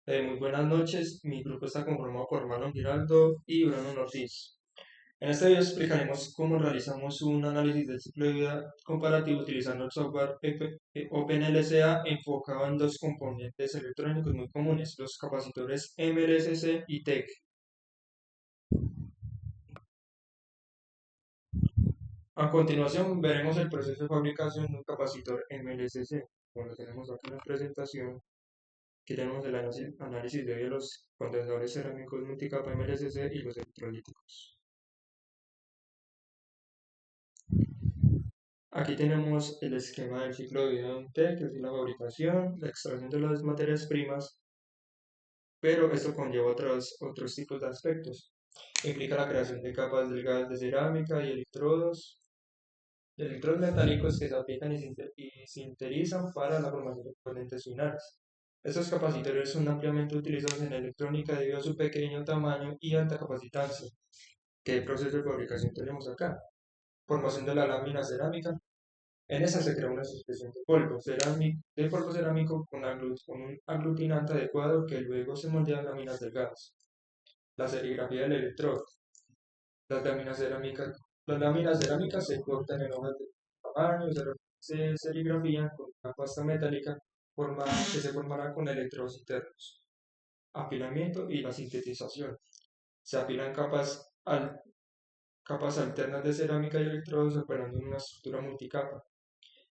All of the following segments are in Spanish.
Muy buenas noches, mi grupo está conformado por Marlon Giraldo y Bruno Ortiz. En este video explicaremos cómo realizamos un análisis del ciclo de vida comparativo utilizando el software OpenLSA enfocado en dos componentes electrónicos muy comunes, los capacitores MLCC y TEC. A continuación veremos el proceso de fabricación de un capacitor MLCC. Como lo tenemos aquí en la presentación, aquí tenemos el análisis de los condensadores cerámicos multicapa MLCC y los electrolíticos. Aquí tenemos el esquema del ciclo de vida de un té, que es la fabricación, la extracción de las materias primas, pero esto conlleva otros tipos de aspectos. Implica la creación de capas delgadas de cerámica y electrodos metálicos que se aplican y sinterizan para la formación de componentes finales. Estos capacitores son ampliamente utilizados en la electrónica debido a su pequeño tamaño y alta capacitancia. ¿Qué proceso de fabricación tenemos acá? Formación de la lámina cerámica. En esa se crea una suspensión de polvo cerámico con un aglutinante adecuado que luego se moldea en láminas delgadas. La serigrafía del electrodo. Las láminas cerámicas se cortan en hojas de tamaño, se serigrafían con una pasta metálica que se formará con electrodos internos. Apilamiento y la sintetización. Se apilan capas alternas de cerámica y electrodos operando en una estructura multicapa.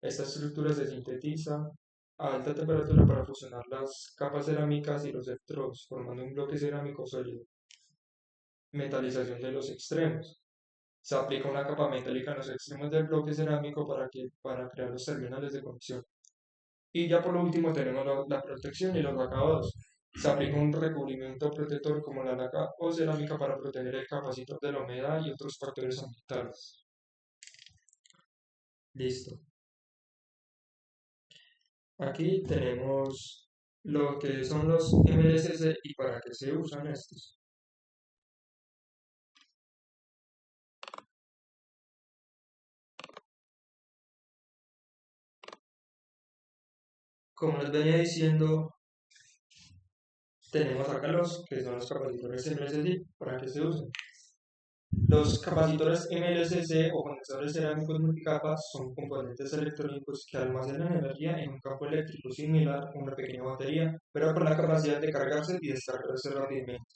Esta estructura se sintetiza a alta temperatura para fusionar las capas cerámicas y los electrodos, formando un bloque cerámico sólido. Metalización de los extremos. Se aplica una capa metálica en los extremos del bloque cerámico para crear los terminales de conexión. Y ya por lo último tenemos la protección y los acabados. Se aplica un recubrimiento protector como la laca o cerámica para proteger el capacitor de la humedad y otros factores ambientales. Listo. Aquí tenemos lo que son los MLCC y para qué se usan estos. Como les venía diciendo, tenemos acá los que son los capacitores MLCC, para qué se usan. Los capacitores MLCC o condensadores cerámicos multicapas son componentes electrónicos que almacenan energía en un campo eléctrico similar a una pequeña batería, pero con la capacidad de cargarse y descargarse rápidamente.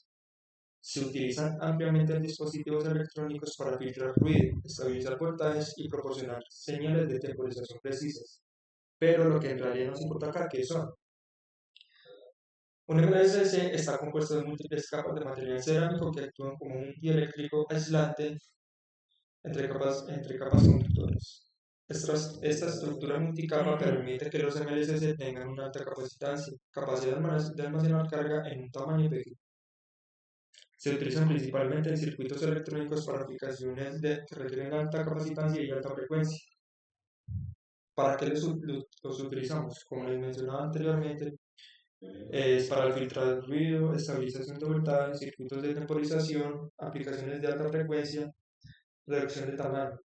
Se utilizan ampliamente en dispositivos electrónicos para filtrar ruido, estabilizar voltajes y proporcionar señales de temporización precisas. Pero lo que en realidad nos importa acá, ¿qué son? Un MLCC está compuesto de múltiples capas de material cerámico que actúan como un dieléctrico aislante entre capas conductoras. Esta estructura multicapa permite que los MLCC tengan una alta capacidad de almacenar carga en un tamaño pequeño. Se utilizan principalmente en circuitos electrónicos para aplicaciones que requieren alta capacitancia y alta frecuencia. ¿Para qué los utilizamos? Como les mencionaba anteriormente, es para el filtrado de ruido, estabilización de voltaje, circuitos de temporización, aplicaciones de alta frecuencia, reducción de tamaño.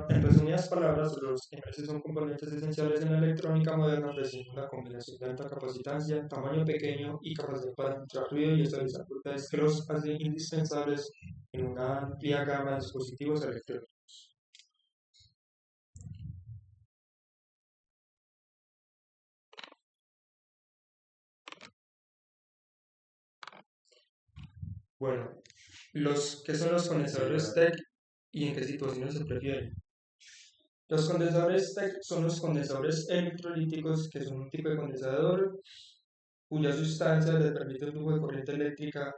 En resumidas palabras, los MLC son componentes esenciales en la electrónica moderna, ofreciendo una combinación de alta capacitancia, tamaño pequeño y capacidad para filtrar ruido y estabilizar voltajes que los hacen indispensables en una amplia gama de dispositivos electrónicos. Bueno, ¿qué son los condensadores TEC y en qué situaciones se prefieren? Los condensadores TEC son los condensadores electrolíticos, que son un tipo de condensador cuya sustancia le permite el flujo de corriente eléctrica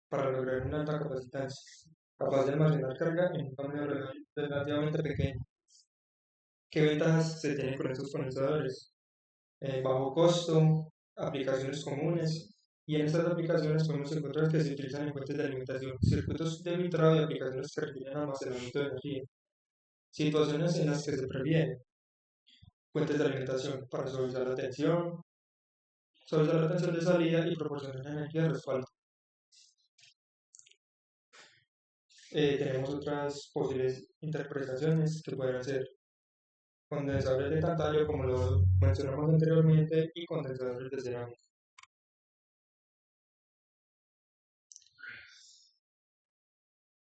para lograr una alta capacitancia, capaz de almacenar carga en un tamaño relativamente pequeño. ¿Qué ventajas se tienen con estos condensadores? Bajo costo, aplicaciones comunes, y en estas aplicaciones podemos encontrar que se utilizan en fuentes de alimentación, circuitos de filtrado y aplicaciones que requieren almacenamiento de energía. Situaciones en las que se previene fuentes de alimentación para suavizar la tensión de salida y proporcionar energía de respaldo. Tenemos otras posibles interpretaciones que pueden ser condensadores de tantalio, como lo mencionamos anteriormente, y condensadores de cerámica.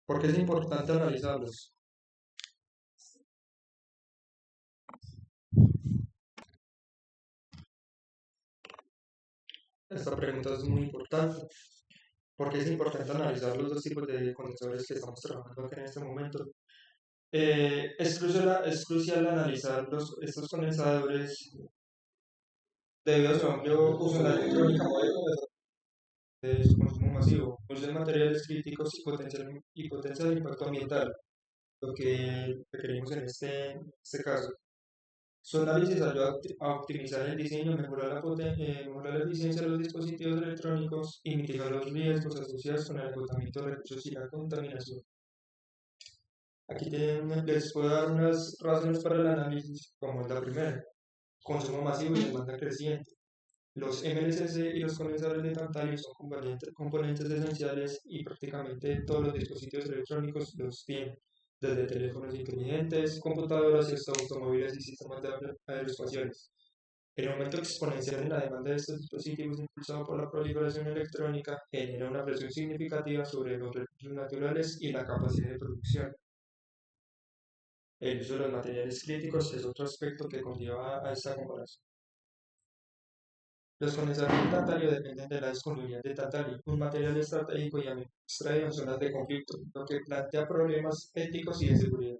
¿Por qué es importante analizarlos? Esta pregunta es muy importante. ¿Por qué es importante analizar los dos tipos de condensadores que estamos trabajando aquí en este momento? Es crucial analizar estos condensadores debido a su amplio uso en la electrónica moderna de su consumo masivo, uso de materiales críticos y potencia de impacto ambiental, lo que requerimos en este caso. Su análisis ayuda a optimizar el diseño, mejorar la eficiencia de los dispositivos electrónicos y mitigar los riesgos asociados con el agotamiento de recursos y la contaminación. Les puedo dar unas razones para el análisis, como es la primera: consumo masivo y demanda creciente. Los MLCC y los condensadores de tantalio son componentes esenciales y prácticamente todos los dispositivos electrónicos los tienen, desde teléfonos inteligentes, computadoras y hasta automóviles y sistemas aeroespaciales. El aumento exponencial en la demanda de estos dispositivos, impulsado por la proliferación electrónica, genera una presión significativa sobre los recursos naturales y la capacidad de producción. El uso de los materiales críticos es otro aspecto que conlleva a esta comparación. Los condensadores de tantalio dependen de la disponibilidad de tantalio, un material estratégico y a menudo extraído en zonas de conflicto, lo que plantea problemas éticos y de seguridad.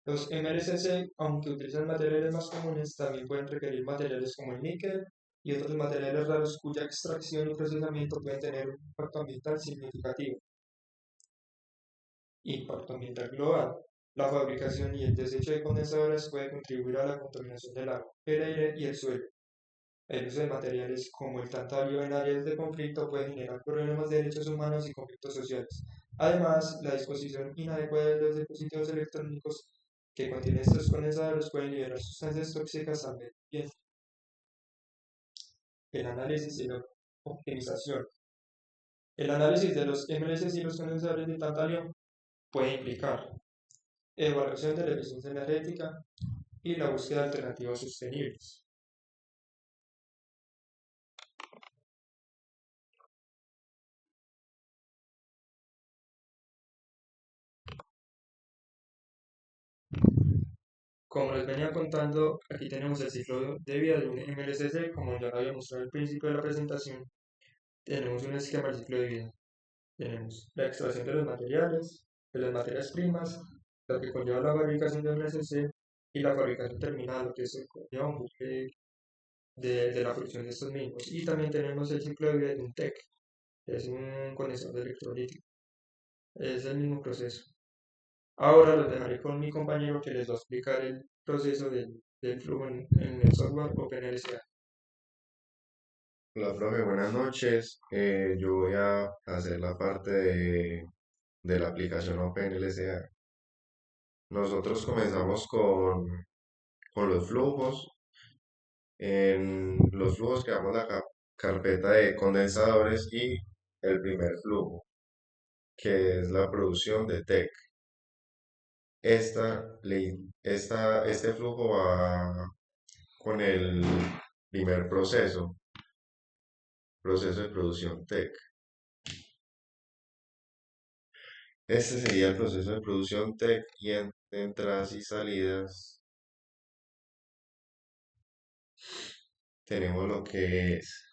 Los MLCC, aunque utilizan materiales más comunes, también pueden requerir materiales como el níquel y otros materiales raros cuya extracción y procesamiento pueden tener un impacto ambiental significativo. Impacto ambiental global. La fabricación y el desecho de condensadores puede contribuir a la contaminación del agua, el aire y el suelo. El uso de materiales como el tantalio en áreas de conflicto puede generar problemas de derechos humanos y conflictos sociales. Además, la disposición inadecuada de los dispositivos electrónicos que contienen estos condensadores puede liberar sustancias tóxicas al medio ambiente. El análisis y la optimización. El análisis de los MLCs y los condensadores de tantalio puede implicar evaluación de la eficiencia energética y la búsqueda de alternativas sostenibles. Como les venía contando, aquí tenemos el ciclo de vida de un MLCC, como ya lo había mostrado al principio de la presentación. Tenemos un esquema del ciclo de vida. Tenemos la extracción de las materias primas, lo que conlleva la fabricación de un MLCC y la fabricación terminal, lo que se conlleva un bucle de la producción de estos mismos. Y también tenemos el ciclo de vida de un TEC, que es un condensador electrolítico. Es el mismo proceso. Ahora los dejaré con mi compañero que les va a explicar el proceso del flujo en el software OpenLCA. Hola, profe, buenas noches. Yo voy a hacer la parte de la aplicación OpenLCA. Nosotros comenzamos con los flujos. En los flujos creamos la carpeta de condensadores y el primer flujo, que es la producción de TEC. Este flujo va con el primer proceso de producción TEC. Este sería el proceso de producción TEC y en entradas y salidas tenemos lo que es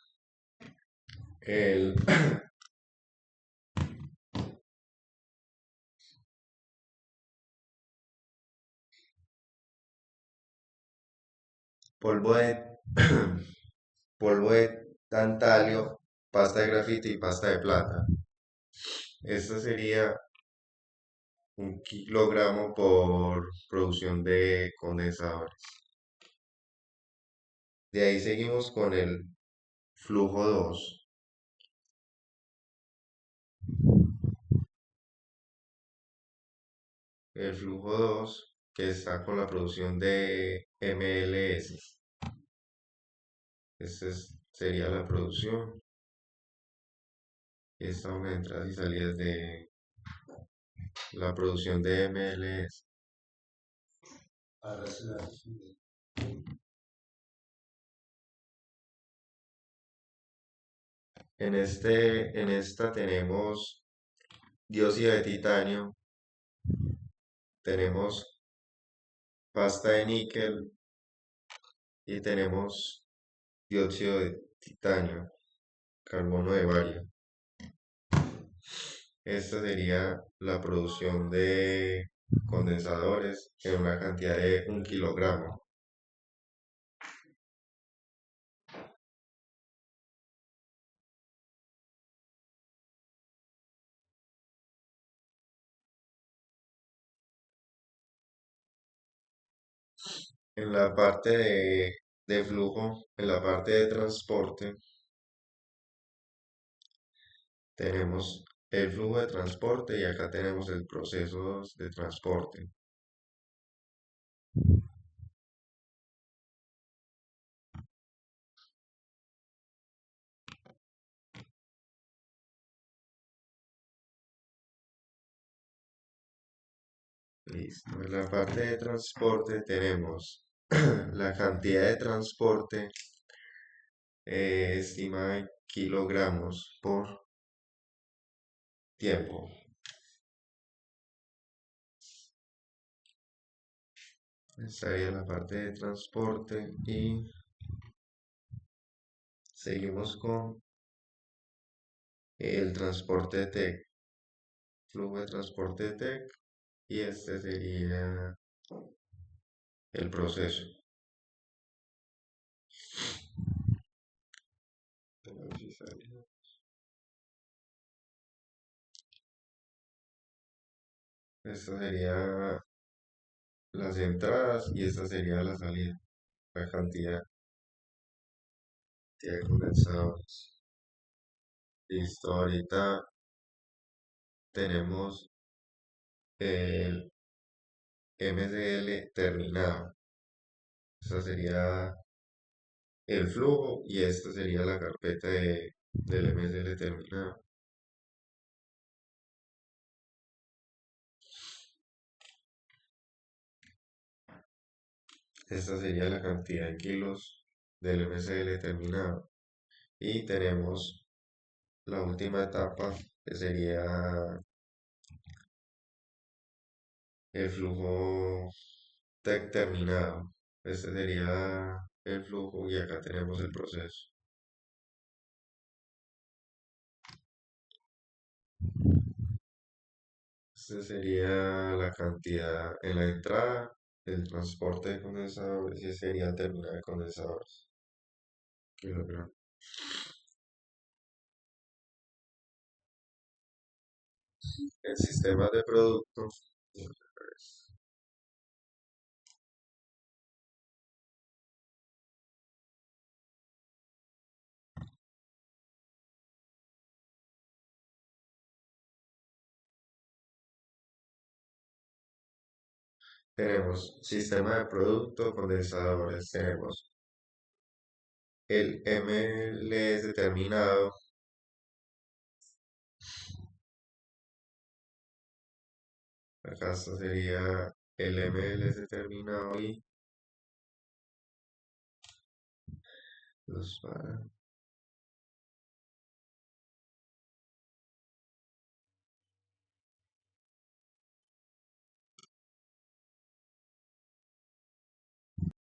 el polvo de, polvo de tantalio, pasta de grafito y pasta de plata. Esto sería 1 kilogramo por producción de condensadores. De ahí seguimos con el flujo 2. El flujo 2 que está con la producción de MLS. Sería la producción. Esta son las entradas y salidas de la producción de MLS. En esta tenemos dióxido de titanio, tenemos pasta de níquel y tenemos dióxido de titanio, carbono de bario. Esta sería la producción de condensadores en una cantidad de 1 kilogramo. En la parte de flujo, en la parte de transporte, tenemos el flujo de transporte y acá tenemos el proceso de transporte. Listo. En la parte de transporte tenemos la cantidad de transporte estimada en kilogramos por tiempo. Esta sería la parte de transporte y seguimos con el transporte TEC, flujo de transporte TEC y este sería el proceso. Esta sería las entradas y esta sería la salida, la cantidad de condensadores. Listo, ahorita tenemos el MSL terminado. Esta sería el flujo y esta sería la carpeta del MSL terminado. Esta sería la cantidad de kilos del MSL terminado. Y tenemos la última etapa que sería el flujo terminado. Este sería el flujo y acá tenemos el proceso. Este sería la cantidad en la entrada, el transporte de condensadores y sería el terminal de condensadores. Kilogramo. En sistemas de producto tenemos sistema de producto, condensadores, tenemos el MLS determinado, acá esto sería el MLS determinado y los para